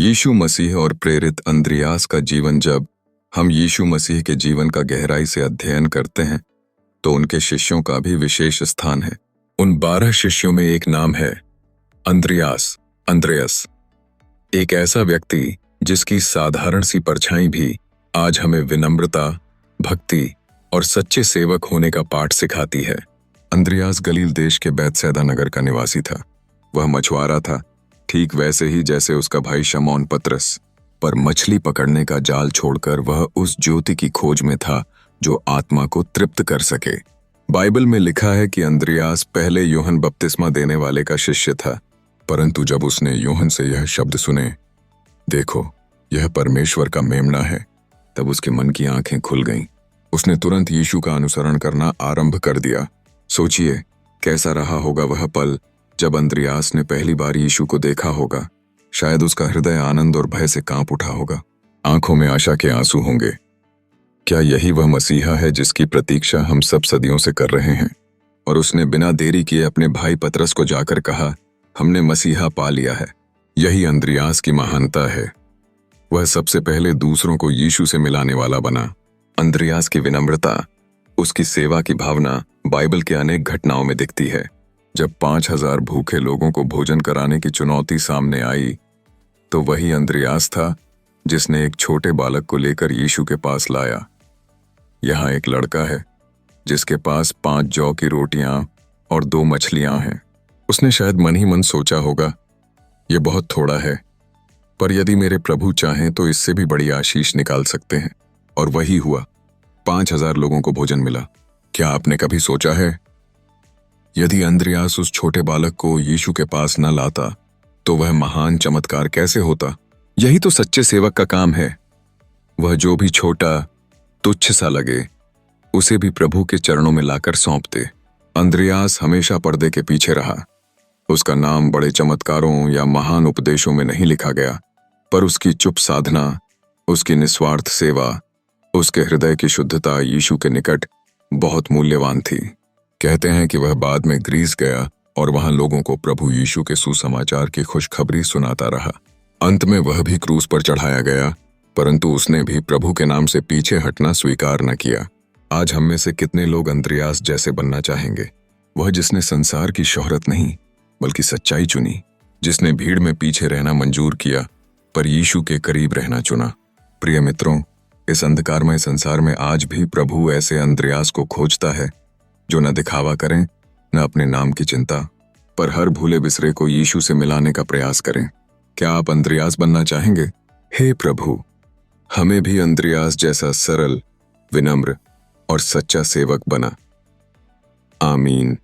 यीशु मसीह और प्रेरित अंद्रियास का जीवन। जब हम यीशु मसीह के जीवन का गहराई से अध्ययन करते हैं तो उनके शिष्यों का भी विशेष स्थान है। उन 12 शिष्यों में एक नाम है अंद्रियास, अंद्रेयस। एक ऐसा व्यक्ति जिसकी साधारण सी परछाई भी आज हमें विनम्रता, भक्ति और सच्चे सेवक होने का पाठ सिखाती है। अंद्रियास गलील देश के बैतसैदा नगर का निवासी था। वह मछुआरा था, ठीक वैसे ही जैसे उसका भाई शमौन पतरस। पर मछली पकड़ने का जाल छोड़कर वह उस ज्योति की खोज में था जो आत्मा को तृप्त कर सके। बाइबल में लिखा है कि अंद्रियास पहले यूहन्ना बपतिस्मा देने वाले का शिष्य था, परंतु जब उसने यूहन्ना से यह शब्द सुने, देखो यह परमेश्वर का मेमना है, तब उसके मन की आंखें खुल गईं। उसने तुरंत यीशु का अनुसरण करना आरंभ कर दिया। सोचिए कैसा रहा होगा वह पल जब अंद्रियास ने पहली बार यीशु को देखा होगा। शायद उसका हृदय आनंद और भय से कांप उठा होगा। आंखों में आशा के आंसू होंगे। क्या यही वह मसीहा है जिसकी प्रतीक्षा हम सब सदियों से कर रहे हैं? और उसने बिना देरी किए अपने भाई पतरस को जाकर कहा, हमने मसीहा पा लिया है। यही अंद्रियास की महानता है। वह सबसे पहले दूसरों को यीशु से मिलाने वाला बना। अंद्रियास की विनम्रता, उसकी सेवा की भावना बाइबल के अनेक घटनाओं में दिखती है। जब 5000 भूखे लोगों को भोजन कराने की चुनौती सामने आई तो वही अंद्रियास था जिसने एक छोटे बालक को लेकर यीशु के पास लाया। यहाँ एक लड़का है जिसके पास 5 जौ की रोटियां और 2 मछलियां हैं। उसने शायद मन ही मन सोचा होगा, ये बहुत थोड़ा है, पर यदि मेरे प्रभु चाहें तो इससे भी बड़ी आशीष निकाल सकते हैं। और वही हुआ, 5000 लोगों को भोजन मिला। क्या आपने कभी सोचा है, यदि अंद्रियास उस छोटे बालक को यीशु के पास न लाता तो वह महान चमत्कार कैसे होता? यही तो सच्चे सेवक का काम है। वह जो भी छोटा, तुच्छ सा लगे, उसे भी प्रभु के चरणों में लाकर सौंप दे। अंद्रियास हमेशा पर्दे के पीछे रहा। उसका नाम बड़े चमत्कारों या महान उपदेशों में नहीं लिखा गया, पर उसकी चुप साधना, उसकी निस्वार्थ सेवा, उसके हृदय की शुद्धता यीशु के निकट बहुत मूल्यवान थी। कहते हैं कि वह बाद में ग्रीस गया और वहां लोगों को प्रभु यीशु के सुसमाचार की खुशखबरी सुनाता रहा। अंत में वह भी क्रूस पर चढ़ाया गया, परंतु उसने भी प्रभु के नाम से पीछे हटना स्वीकार न किया। आज हम में से कितने लोग अंद्रियास जैसे बनना चाहेंगे? वह जिसने संसार की शोहरत नहीं बल्कि सच्चाई चुनी, जिसने भीड़ में पीछे रहना मंजूर किया पर यीशु के करीब रहना चुना। प्रिय मित्रों, इस अंधकारमय संसार में आज भी प्रभु ऐसे अंद्रियास को खोजता है जो न दिखावा करें, न अपने नाम की चिंता, पर हर भूले बिसरे को यीशु से मिलाने का प्रयास करें। क्या आप अंद्रियास बनना चाहेंगे? हे प्रभु, हमें भी अंद्रियास जैसा सरल, विनम्र और सच्चा सेवक बना। आमीन।